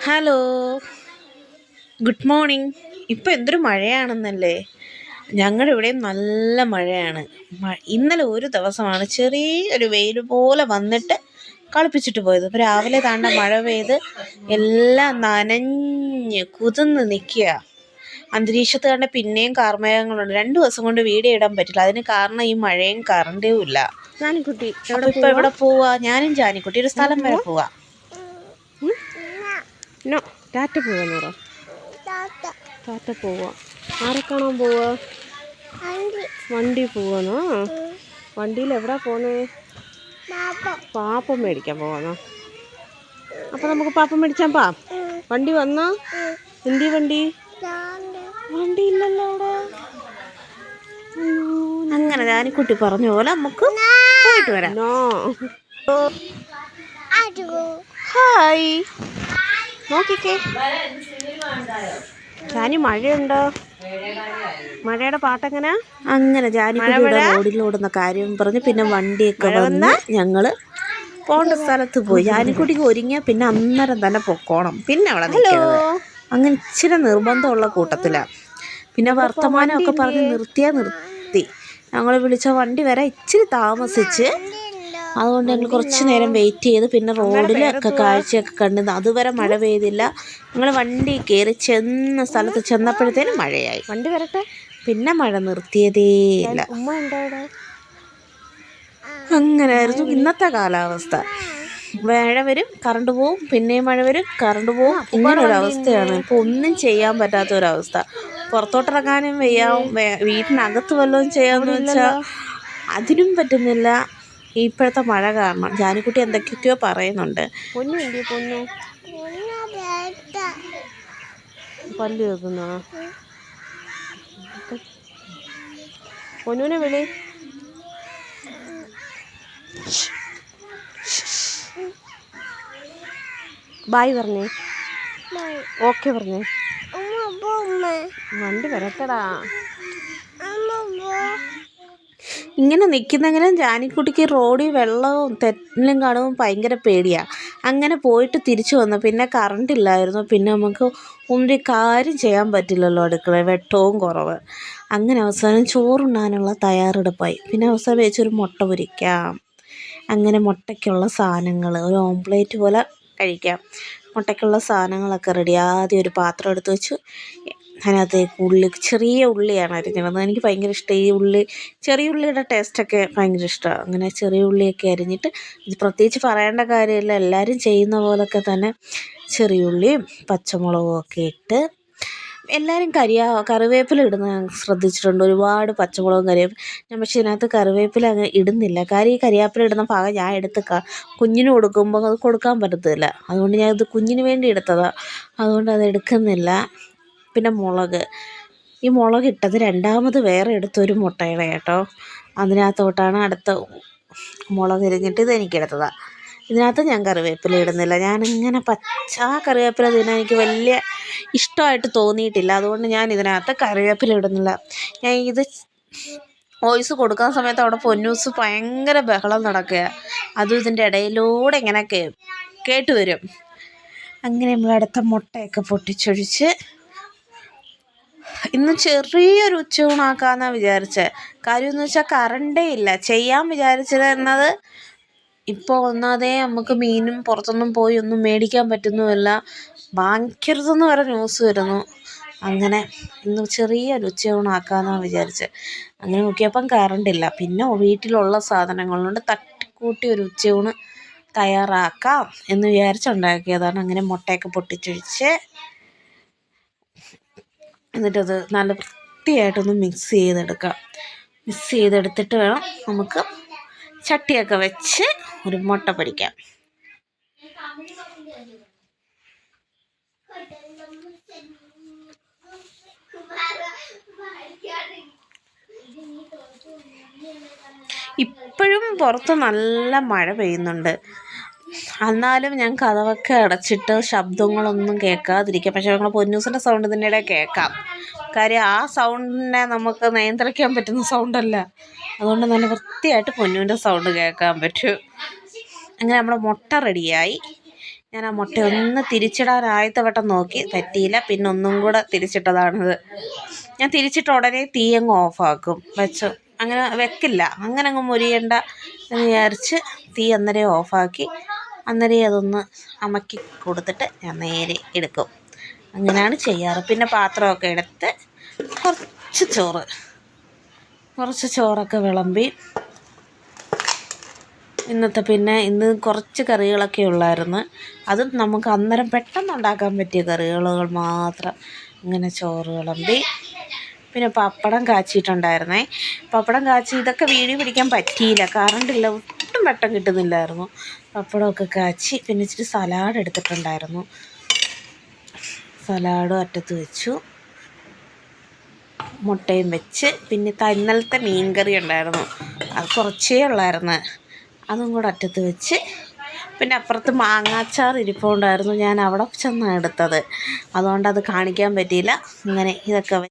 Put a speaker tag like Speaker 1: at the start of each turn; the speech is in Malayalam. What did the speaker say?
Speaker 1: Hello, good morning. ഇപ്പം എന്തൊരു മഴയാണെന്നല്ലേ. ഞങ്ങളുടെ ഇവിടെയും നല്ല മഴയാണ്. ഇന്നലെ ഒരു ദിവസമാണ് ചെറിയൊരു വെയിൽ പോലെ വന്നിട്ട് കളിപ്പിച്ചിട്ട് പോയത്. ഇപ്പോൾ രാവിലെ താണ്ട മഴ പെയ്ത് എല്ലാം നനഞ്ഞ് കുതിർന്ന് നിൽക്കുക. അന്തരീക്ഷത്ത് കണ്ട പിന്നെയും കാർമേഘങ്ങളുണ്ട്. 2 ദിവസം കൊണ്ട് വീഡിയോ ഇടാൻ പറ്റില്ല. അതിന് കാരണം ഈ മഴയും കറണ്ടും ഇല്ല.
Speaker 2: ജാനിക്കുട്ടി
Speaker 1: അപ്പോൾ ഇപ്പോൾ എവിടെ പോവാ? ഞാനും ജാനിക്കുട്ടി ഒരു സ്ഥലം വരെ പോവാ.
Speaker 2: ടാറ്റ പോവാന്ന് പറ. ടാറ്റ പോവാ. ആരെ കാണാൻ പോവാ? വണ്ടി പോവാന്നോ? വണ്ടിയിൽ എവിടാ പോന്നേ? പാപ്പം മേടിക്കാൻ പോവാന്നോ? അപ്പം നമുക്ക് പാപ്പം മേടിച്ചാൻ പാ. വണ്ടി വന്നാ? എന്തി വണ്ടി? വണ്ടി ഇല്ലല്ലോ അവിടെ.
Speaker 1: അങ്ങനെ ജാനിക്കുട്ടി പറഞ്ഞ പോലെ നമുക്ക് പോയിട്ട് വരാം. ഹായ്, നോക്കിക്കേ
Speaker 2: ജാനി, മഴയുണ്ടോ? മഴയുടെ പാട്ടെങ്ങനെ?
Speaker 1: അങ്ങനെ ജാനിക്കുട്ടിയുടെ റോഡിലോടുന്ന കാര്യം പറഞ്ഞ് പിന്നെ വണ്ടിയൊക്കെ വന്ന് ഞങ്ങൾ പോകേണ്ട സ്ഥലത്ത് പോയി. ജാനിക്കുട്ടിക്ക് ഒരുങ്ങിയാൽ പിന്നെ അന്നേരം തന്നെ പൊക്കോണം, പിന്നെ അവിടെ നിൽക്കരുത്. അങ്ങനെ ഇച്ചിരി നിർബന്ധമുള്ള കൂട്ടത്തിലാണ്. പിന്നെ വർത്തമാനമൊക്കെ പറഞ്ഞ് നിർത്തി. ഞങ്ങൾ വിളിച്ച വണ്ടി വരാൻ ഇച്ചിരി താമസിച്ച്. അതുകൊണ്ട് ഞങ്ങൾ കുറച്ച് നേരം വെയിറ്റ് ചെയ്ത് പിന്നെ റോഡിലൊക്കെ കാഴ്ചയൊക്കെ കണ്ട്. അതുവരെ മഴ പെയ്തില്ല. ഞങ്ങൾ വണ്ടി കയറി ചെന്ന സ്ഥലത്ത് ചെന്നപ്പോഴത്തേനും മഴയായി.
Speaker 2: വണ്ടി വരട്ടെ.
Speaker 1: പിന്നെ മഴ നിർത്തിയതേയില്ല. അങ്ങനെയായിരുന്നു ഇന്നത്തെ കാലാവസ്ഥ. മഴ വരും, കറണ്ട് പോവും, പിന്നെയും മഴ വരും, കറണ്ട് പോവും. ഇങ്ങനൊരവസ്ഥയാണ്. ഇപ്പോൾ ഒന്നും ചെയ്യാൻ പറ്റാത്തൊരവസ്ഥ. പുറത്തോട്ടിറങ്ങാനും വയ്യാവും. വീട്ടിനകത്ത് വല്ലതും ചെയ്യാമെന്ന് വെച്ചാൽ അതിനും പറ്റുന്നില്ല ഇപ്പോഴത്തെ മഴ കാരണം. ജാനിക്കുട്ടി എന്തൊക്കെയൊക്കെയോ പറയുന്നുണ്ട്.
Speaker 2: പല്ല് കേൾക്കുന്നോ? പൊന്നൂനെ വിളി. ബായ് പറഞ്ഞേ. ഓക്കെ പറഞ്ഞേ. വണ്ടി വരട്ടടാ.
Speaker 1: ഇങ്ങനെ നിൽക്കുന്നെങ്കിലും ജാനിക്കുട്ടിക്ക് റോഡിൽ വെള്ളവും തെറ്റിലും കാണുമ്പോൾ ഭയങ്കര പേടിയാണ്. അങ്ങനെ പോയിട്ട് തിരിച്ചു വന്നു. പിന്നെ കറണ്ട് ഇല്ലായിരുന്നു. പിന്നെ നമുക്ക് ഒരു കാര്യം ചെയ്യാൻ പറ്റില്ലല്ലോ, അടുക്കള വെട്ടവും കുറവ്. അങ്ങനെ അവസാനം ചോറുണ്ണാനുള്ള തയ്യാറെടുപ്പായി. പിന്നെ അവസാനം വെച്ചൊരു മുട്ട പൊരിക്കാം. അങ്ങനെ മുട്ടയ്ക്കുള്ള സാധനങ്ങൾ ഒരു ഓംപ്ലേറ്റ് പോലെ കഴിക്കാം. മുട്ടയ്ക്കുള്ള സാധനങ്ങളൊക്കെ റെഡി. ആദ്യം ഒരു പാത്രം എടുത്ത് വെച്ചു. അതിനകത്തേക്ക് ചെറിയ ഉള്ളിയാണ് അരിഞ്ഞത്. എനിക്ക് ഭയങ്കര ഇഷ്ടം ഈ ഉള്ളി. ചെറിയ ഉള്ളിയുടെ ടേസ്റ്റൊക്കെ ഭയങ്കര ഇഷ്ടമാണ്. അങ്ങനെ ചെറിയ ഉള്ളിയൊക്കെ അരിഞ്ഞിട്ട്, ഇത് പ്രത്യേകിച്ച് പറയേണ്ട കാര്യമില്ല, എല്ലാവരും ചെയ്യുന്ന പോലൊക്കെ തന്നെ ചെറിയുള്ളിയും പച്ചമുളകും ഒക്കെ ഇട്ട്. എല്ലാവരും കറിവേപ്പില ഇടുന്ന ശ്രദ്ധിച്ചിട്ടുണ്ട്. ഒരുപാട് പച്ചമുളകും കറിവേപ്പില. ഞാൻ പക്ഷേ ഇതിനകത്ത് കറിവേപ്പില അങ്ങ് ഇടുന്നില്ല. കാര്യം ഈ കറിവേപ്പില ഇടുന്ന ഭാഗം ഞാൻ എടുത്ത് കുഞ്ഞിന് കൊടുക്കുമ്പോൾ അത് കൊടുക്കാൻ പറ്റത്തില്ല. അതുകൊണ്ട് ഞാൻ ഇത് കുഞ്ഞിന് വേണ്ടി എടുത്തതാണ്. അതുകൊണ്ട് അത് എടുക്കുന്നില്ല. പിന്നെ ഈ മുളകിട്ടത് രണ്ടാമത് വേറെ എടുത്തൊരു മുട്ടയുടെ കേട്ടോ. അതിനകത്തോട്ടാണ് അടുത്ത മുളക് എരിഞ്ഞിട്ട് ഇതെനിക്കെടുത്തതാണ്. ഇതിനകത്ത് ഞാൻ കറിവേപ്പില ഇടുന്നില്ല. ഞാനിങ്ങനെ ആ കറിവേപ്പില തിന്നാൻ എനിക്ക് വലിയ ഇഷ്ടമായിട്ട് തോന്നിയിട്ടില്ല. അതുകൊണ്ട് ഞാൻ ഇതിനകത്ത് കറിവേപ്പില ഇടുന്നില്ല. ഞാൻ ഇത് വോയിസ് കൊടുക്കുന്ന സമയത്ത് അവിടെ പൊന്നൂസ് ഭയങ്കര ബഹളം നടക്കുക. അതും ഇതിൻ്റെ ഇടയിലൂടെ ഇങ്ങനെ കേട്ട് വരും. അങ്ങനെ നമ്മളടുത്ത മുട്ടയൊക്കെ പൊട്ടിച്ചൊഴിച്ച് ഇന്ന് ചെറിയൊരു ഉച്ചയൂണാക്കാമെന്നാണ് വിചാരിച്ചത്. കാര്യമെന്ന് വെച്ചാൽ കറണ്ടേ ഇല്ല. ചെയ്യാൻ വിചാരിച്ചിരുന്നത് ഇപ്പോൾ ഒന്നാമതേ നമുക്ക് മീനും പുറത്തൊന്നും പോയി ഒന്നും മേടിക്കാൻ പറ്റുന്നുമില്ല. വാങ്ങിക്കരുതെന്ന് വരെ ന്യൂസ് വരുന്നു. അങ്ങനെ ഇന്ന് ചെറിയൊരു ഉച്ചയൂണാക്കാമെന്നാണ് വിചാരിച്ചത്. അങ്ങനെ നോക്കിയപ്പം കറണ്ടില്ല. പിന്നെ വീട്ടിലുള്ള സാധനങ്ങൾ കൊണ്ട് തട്ടിക്കൂട്ടി ഒരു ഉച്ചയൂണ് തയ്യാറാക്കാം എന്ന് വിചാരിച്ചുണ്ടാക്കിയതാണ്. അങ്ങനെ മുട്ടയൊക്കെ പൊട്ടിച്ചൊഴിച്ച് എന്നിട്ടത് നല്ല വൃത്തിയായിട്ടൊന്ന് മിക്സ് ചെയ്തെടുക്കാം. മിക്സ് ചെയ്തെടുത്തിട്ട് വേണം നമുക്ക് ചട്ടിയൊക്കെ വെച്ച് ഒരു മുട്ട പൊരിക്കാം. ഇപ്പോഴും പുറത്ത് നല്ല മഴ പെയ്യുന്നുണ്ട്. എന്നാലും ഞാൻ കതവൊക്കെ അടച്ചിട്ട് ശബ്ദങ്ങളൊന്നും കേൾക്കാതിരിക്കാം. പക്ഷേ ഞങ്ങൾ പൊന്നൂസിൻ്റെ സൗണ്ട് ഇതിൻ്റെ ഇടയിൽ കേൾക്കാം. കാര്യം ആ സൗണ്ടിനെ നമുക്ക് നിയന്ത്രിക്കാൻ പറ്റുന്ന സൗണ്ടല്ല. അതുകൊണ്ട് നല്ല വൃത്തിയായിട്ട് പൊന്നൂൻ്റെ സൗണ്ട് കേൾക്കാൻ പറ്റും. അങ്ങനെ നമ്മുടെ മുട്ട റെഡിയായി. ഞാൻ ആ മുട്ട ഒന്ന് തിരിച്ചിടാൻ ആദ്യത്തെ വട്ടം നോക്കി, പറ്റിയില്ല. പിന്നെ ഒന്നും കൂടെ തിരിച്ചിട്ടതാണിത്. ഞാൻ തിരിച്ചിട്ട് ഉടനെ തീ അങ്ങ് ഓഫാക്കും. വെച്ചു അങ്ങനെ വെക്കില്ല, അങ്ങനെ അങ്ങ് മുരിയണ്ട എന്ന് വിചാരിച്ച് തീ അന്നേരം ഓഫാക്കി അന്നേരം അതൊന്ന് അമക്കി കൊടുത്തിട്ട് ഞാൻ നേരെ എടുക്കും. അങ്ങനെയാണ് ചെയ്യാറ്. പിന്നെ പാത്രമൊക്കെ എടുത്ത് കുറച്ച് ചോറൊക്കെ വിളമ്പി. ഇന്ന് കുറച്ച് കറികളൊക്കെ ഉള്ളായിരുന്നു. അതും നമുക്ക് അന്നേരം പെട്ടെന്ന് ഉണ്ടാക്കാൻ പറ്റിയ കറികൾ മാത്രം. അങ്ങനെ ചോറ് വിളമ്പി. പിന്നെ പപ്പടം കാച്ചിയിട്ടുണ്ടായിരുന്നേ. പപ്പടം കാച്ചി ഇതൊക്കെ വീഡിയോ പിടിക്കാൻ പറ്റിയില്ല, കറണ്ടില്ല, ഒട്ടും വെട്ടം കിട്ടുന്നില്ലായിരുന്നു. പപ്പടമൊക്കെ കാച്ചി. പിന്നെ ഇച്ചിരി സലാഡ് എടുത്തിട്ടുണ്ടായിരുന്നു. സലാഡും അറ്റത്ത് വെച്ചു. മുട്ടയും വെച്ച്. പിന്നെ ഇന്നലത്തെ മീൻ കറി ഉണ്ടായിരുന്നു, അത് കുറച്ചേ ഉള്ളായിരുന്നു, അതും കൂടെ അറ്റത്ത് വെച്ച്. പിന്നെ അപ്പുറത്ത് മാങ്ങാച്ചാർ ഇരിപ്പുണ്ടായിരുന്നു, ഞാൻ അവിടെ ചെന്നാണ് എടുത്തത്, അതുകൊണ്ട് അത് കാണിക്കാൻ പറ്റിയില്ല. അങ്ങനെ ഇതൊക്കെ